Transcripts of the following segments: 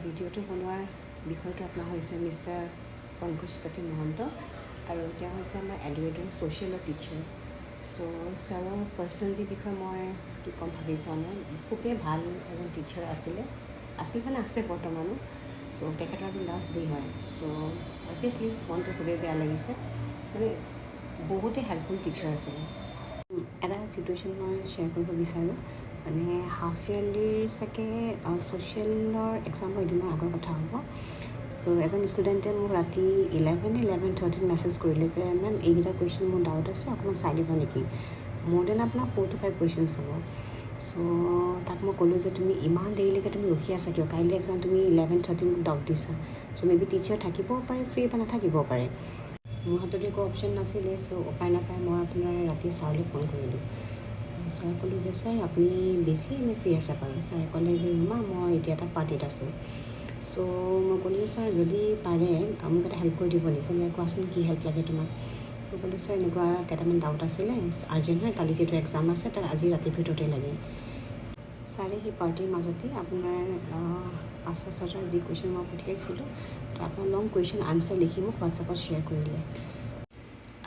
ভিডিঅ'টো বনোৱাৰ বিষয়টো আপোনাৰ হৈছে মিষ্টাৰ পংকজপতি মহন্ত আৰু তেওঁ হৈছে আমাৰ এডুকেটৰ ছ'চিয়েলৰ টিচাৰ। চ' ছাৰৰ পাৰ্চনেলিটিৰ বিষয়ে মই কি ক'ম ভাবি পোৱা নাই। খুবেই ভাল এজন টিচাৰ আছিল মানে আছে বৰ্তমানো। চ' তেখেতৰ আজি লাষ্ট ডে হয়। চ' অভিয়াছলি মনটো খুবেই বেয়া লাগিছে, মানে বহুতেই হেল্পফুল টিচাৰ আছিলে। এটা চিটুৱেশ্যন মই শ্বেয়াৰ কৰিব বিচাৰোঁ। মানে হাফ ইয়াৰলিৰ চাগে ছ'চিয়েলৰ এক্সামৰ এদিনৰ আগৰ কথা হ'ব। চ' এজন ষ্টুডেণ্টে মোক ৰাতি 11:30 মেছেজ কৰিলে যে মেম এইকেইটা কুৱেশ্যন মোৰ ডাউট আছে, অকণমান চাই দিব নেকি। মোৰ দেন আপোনাৰ 4 to 5 কুৱেশ্যনছ হ'ব। চ' তাক মই ক'লোঁ যে তুমি ইমান দেৰিলৈকে তুমি ৰখি আছা কিয়, কাইলৈ এক্সাম তুমি 11:30 মোক ডাউট দিছা। চ' মে বি টিচাৰ থাকিবও পাৰে, ফ্ৰী বা নাথাকিবও পাৰে। মোৰ হাতত একো অপশ্যন নাছিলে। চ' উপায় নাপায় মই আপোনাৰ ৰাতি ছাৰলৈ ফোন কৰিলোঁ। ছাৰক ক'লোঁ যে ছাৰ আপুনি বেছি এনে ফ্ৰী আছে বাৰু। ছাৰে ক'লে যে ৰুমা মই এতিয়া এটা পাৰ্টিত আছোঁ। চ' মই ক'লোঁ যে ছাৰ যদি পাৰে মোক এটা হেল্প কৰি দিব নেকি। ক'লে কোৱাচোন কি হেল্প লাগে তোমাক। মই ক'লোঁ ছাৰ এনেকুৱা কেইটামান ডাউট আছিলে, আৰ্জেণ্ট হয়, কালি যিটো এক্সাম আছে তাক আজি ৰাতিৰ ভিতৰতে লাগে। ছাৰে সেই পাৰ্টিৰ মাজতে আপোনাৰ 5-6টা যি কুৱেশ্যন মই পঠিয়াইছিলোঁ তো আপোনাৰ লং কুৱেশ্যন আনচাৰ লিখি মোক হোৱাটছএপত শ্বেয়াৰ কৰিলে।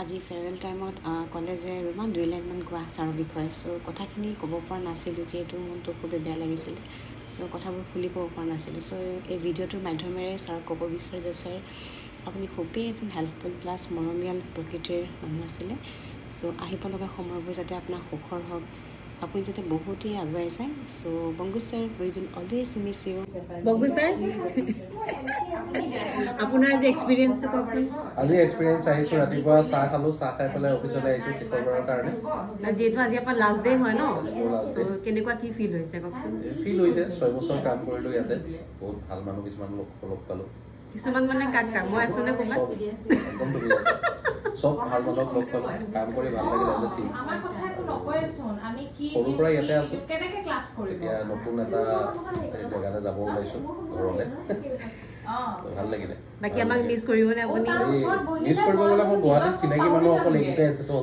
আজি ফেয়াৰৱেল টাইমত ক'লে যে ৰুমা 2 লাইনমান কোৱা ছাৰৰ বিষয়ে। চ' কথাখিনি ক'ব পৰা নাছিলোঁ, যিহেতু মনটো খুবেই বেয়া লাগিছিলে। চ' কথাবোৰ খুলি ক'ব পৰা নাছিলোঁ। চ' এই ভিডিঅ'টোৰ মাধ্যমেৰে ছাৰক ক'ব বিচাৰোঁ যে ছাৰ আপুনি খুবেই এজন হেল্পফুল প্লাছ মৰমীয়াল প্ৰকৃতিৰ মানুহ আছিলে। চ' আহিব লগা সময়বোৰ যাতে আপোনাৰ সুখৰ হওক, আপুনি যাতে বহুতেই আগুৱাই যায়। So' Pankaj sir we will always miss you. Pankaj sir আপোনাৰ আজি এক্সপিৰিয়েঞ্চটো কওকচোন। আজি এক্সপিৰিয়েঞ্চ আহিছোঁ, ৰাতিপুৱা চাহ খালোঁ, চাহ খাই পেলাই অফিচলৈ আহিছোঁ শিক্ষকবাৰৰ কাৰণে। যিহেতু আজি আপোনাৰ লাষ্ট ডে হয় ন, কেনেকুৱা কি ফিল হৈছে কওকচোন। ফিল হৈছে 6 বছৰ কাম কৰিলোঁ ইয়াতে, বহুত ভাল মানুহ কিছুমান লগ পালোঁ। কিছুমান মানে কাক মই আছোঁ নে ক'ৰবাত একদম চব ভাল মানুহক লগ পালোঁ, কাম কৰি ভাল লাগিলে। সৰুৰ পৰা ইয়াতে আছোঁ, এতিয়া নতুন এটা জেগালৈ যাব ওলাইছোঁ ঘৰলৈ। ভাল লাগিলে। বাকী আমাক মিছ কৰিবনে আপুনি? মিছ কৰিব গ'লে মোৰ গুৱাহাটীত চিনাকি মানুহ অকল এইকেইটাই আছে তো।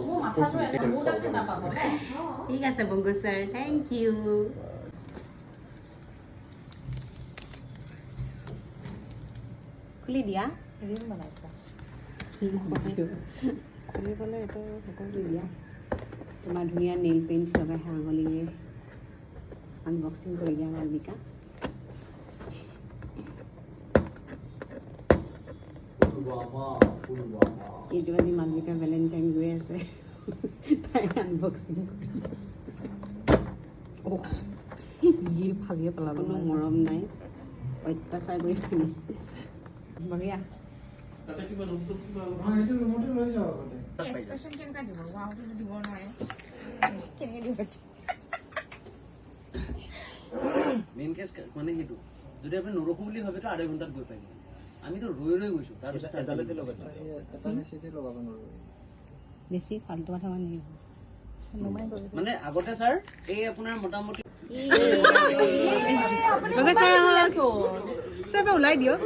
ঠিক আছে পংকজ ছাৰ, থেংক ইউ। খুলি দিয়া ৰিল বনাইছা খুলিবলৈ এইটো সকলো দিয়া। তোমাৰ ধুনীয়া নেইল পেইণ্ট লগাই আঙুলিৰে আনবক্সিং কৰি দিয়া মালবিকা। এইটো আজি মালবিকা ভেলেণ্টাইন গৈ আছে, তাই আনবক্সিং কৰি আছে। জিল ফালিয়ে পেলাব, কোনো মৰম নাই, অত্যাচাৰ কৰি ফেলিছে। বঢ়িয়া। মেইন কেছ মানে সেইটো, যদি আপুনি নৰখো বুলি ভাবে তো 2.5 ঘণ্টাত গৈ পাই। আমিতো ৰৈ গৈছো, তাৰপিছত বেছি ফাল্টু কথা মানে আগতে ছাৰ এই আপোনাৰ মোটামুটি ওলাই দিয়ক।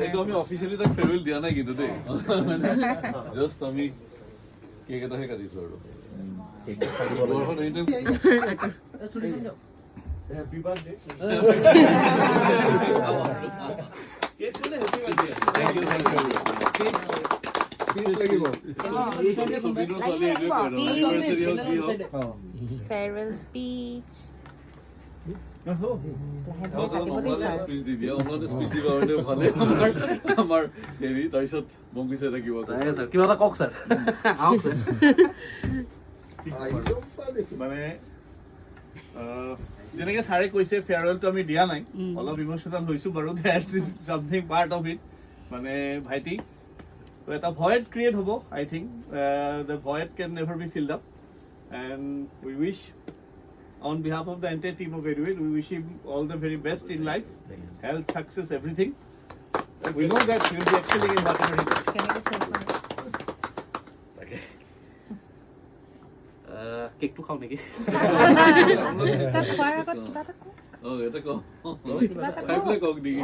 এইটো আমি অফিচিয়েলি তাক ফেয়াৰৱেল দিয়া নাই কিন্তু দেই, জাষ্ট আমি কেক এটাহে কাটিছো আৰু। Happy birthday. Farewell speech. কিবা এটা কওক ছাৰ। মানে যেনেকে ছাৰে কৈছে ফেয়াৰৱেলটো আমি দিয়া নাই, অলপ ইমোচনেল হৈছো বাৰু, that is something part of it. মানে ভাইটি এটা ভয়েড ক্ৰিয়েট হ'ব, I think the void can never be filled up and we wish on behalf of the entire team of Eduate, we wish him all the very best in life, health, success, everything. We know that he will be excelling in whatever he does. Okay. কেকটো খাওঁ নেকি? এটা কওঁ খাই পেলাই কওক নেকি?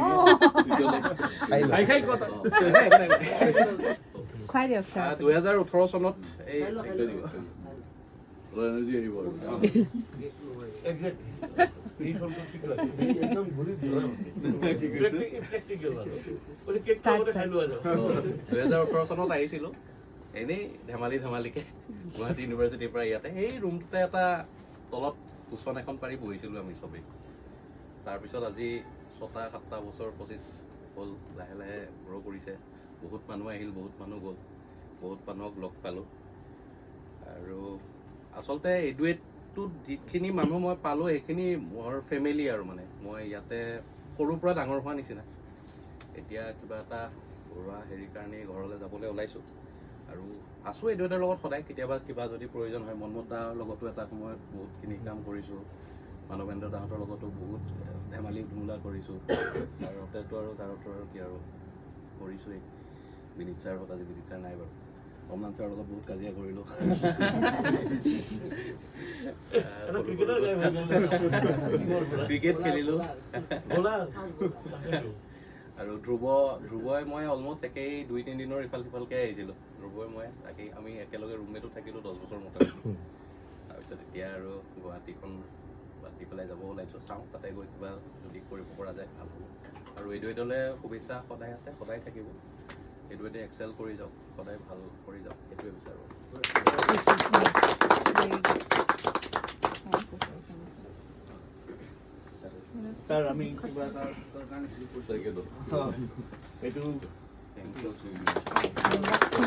খুৱাই দিয়ক ছাৰ। 2018 চনত এই এনাৰ্জি আহিব আৰু এই শব্দ ঠিক আছে একদম ঘুৰি ধৰা কি কৈছে প্ৰ্যাকটিক্যাল আৰু ওই কেকটো ওটা খাই লোৱা যাও 2018 চনত আহিছিলো এনেই ধেমালিকে গুৱাহাটী ইউনিভাৰ্চিটিৰ পৰা ইয়াতে সেই ৰুমটোতে এটা তলত কুচন এখন পাৰি বহিছিলোঁ আমি চবেই তাৰপিছত আজি 6-7 বছৰ 25 হ'ল লাহে লাহে গ্ৰ' কৰিছে বহুত মানুহ আহিল বহুত মানুহ গ'ল বহুত মানুহক লগ পালোঁ আৰু আচলতে এডুৱেটটোত যিখিনি মানুহ মই পালোঁ সেইখিনি মোৰ ফেমিলি আৰু মানে মই ইয়াতে সৰুৰ পৰা ডাঙৰ হোৱা নিচিনা এতিয়া কিবা এটা ঘৰুৱা হেৰিৰ কাৰণে ঘৰলৈ যাবলৈ ওলাইছোঁ আৰু আছোঁ এডুৱেটৰ লগত সদায় কেতিয়াবা কিবা যদি প্ৰয়োজন হয় মনমত দাৰ লগতো এটা সময়ত বহুতখিনি কাম কৰিছোঁ মানৱেন্দ্ৰ দাহঁতৰ লগতো বহুত ধেমালি ধুমুলা কৰিছোঁ ছাৰহঁতেতো আৰু ছাৰহঁতৰ আৰু কি আৰু কৰিছোঁৱেই বিনীত ছাৰহঁত আজি বিনীত ছাৰ নাই বাৰু অমলান ছাৰৰ লগত বহুত কাজিয়া কৰিলোঁ ক্ৰিকেট খেলিলোঁ আৰু ধ্ৰুৱই মই অলমষ্ট একেই 2-3 দিনৰ ইফাল সিফালকৈ আহিছিলোঁ ধ্ৰুৱই মই তাকেই আমি একেলগে ৰুমমেটো থাকিলোঁ 10 বছৰ মোটামুটি তাৰপিছত এতিয়া আৰু গুৱাহাটীখন বাদ দি পেলাই যাব ওলাইছোঁ চাওঁ তাতে গৈ কিবা যদি কৰিব পৰা যায় ভাল হ'ব আৰু এডুৱেটলৈ শুভেচ্ছা সদায় আছে সদায় থাকিব এডুৱেটে এক্সেল কৰি যাওক সদায় ভাল কৰি যাওক সেইটোৱে বিচাৰোঁ স্যাৰ আমি কিবা এটা কাৰণে এইটো থেংক ইউ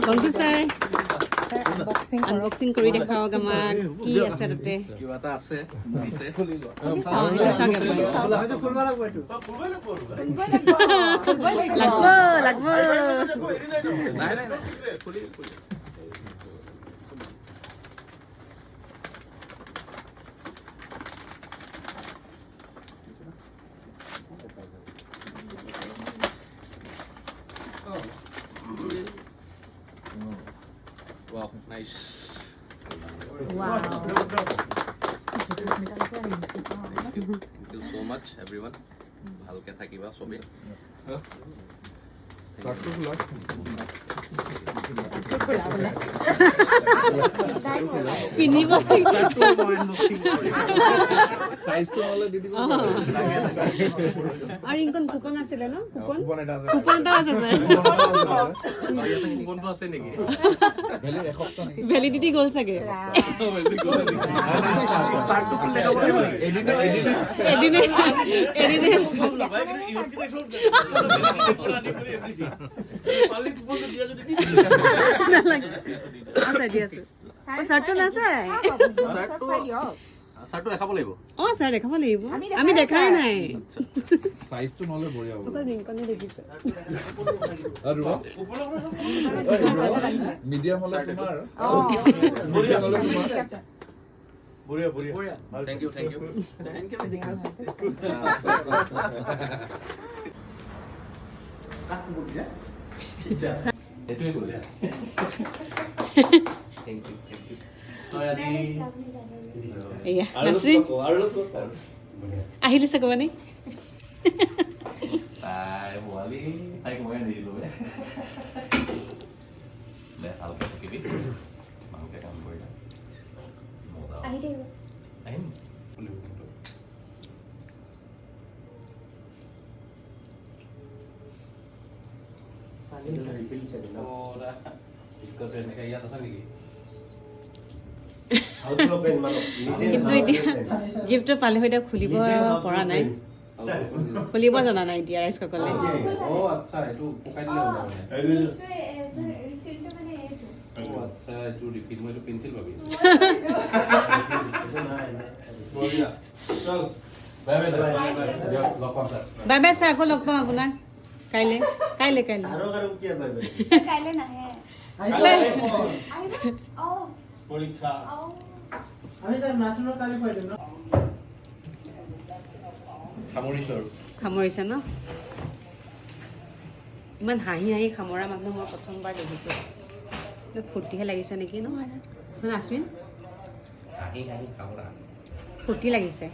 বন্ধু স্যাৰ আনবক্সিং কৰি দেখাওক আমাক কি আছে তাতে কিবা এটা আছে দিছে লাগব নাই খুলি Wow, nice. Wow. Thank you so much, everyone. ভালকে থাকিবা সবে পিন্ধিব আৰু ইনকন কুপন আছিলে ন কুপন এটা আছে কোনটো আছে নেকি ভেলিডিটি গ'ল চাগে এদিনে আছে দি আছো চাৰ্টটো আছে চাৰ্টটো দেখাব লাগিব অ ছাৰ দেখাব লাগিব আমি দেখাই নাই সাইজটো নলে বঢ়িয়া হ'ব ৰিংকনে দেখিছে আৰু মিডিয়াম হলে তোমাৰ বঢ়িয়া হলে তোমাৰ বঢ়িয়া বঢ়িয়া থ্যাংক ইউ এইটোৱে কৰিলে থেংক ইউ তই আজি এয়া নাচৰিন আহিলে চাগে মানে তাই পোৱালি তাইক মই আনিলোঁ দে ভালকৈ থাকিবি ভালকৈ কাম কৰিলে আহিম এনেকৈ ইয়াত আছা নেকি কিন্তু এতিয়া গিফ্টটো পালে হয় খুলিব পৰা নাই খুলিব জনা নাই এতিয়া ৰাইজসকলে আচ্ছা এইটো পকাই দিলে আচ্ছা এইটো ৰিপিট মই এইটো পেঞ্চিল পাবি বাই বাই ছাৰ আকৌ লগ পাম আপোনাক কাইলৈ নাহে পৰীক্ষা সামৰিছে ন ইমান হাঁহি হাঁহি সামৰা মানুহ মই প্ৰথমবাৰ দেখিছোঁ ফূৰ্তিহে লাগিছে নেকি ন আশ্বিন ফূৰ্তি লাগিছে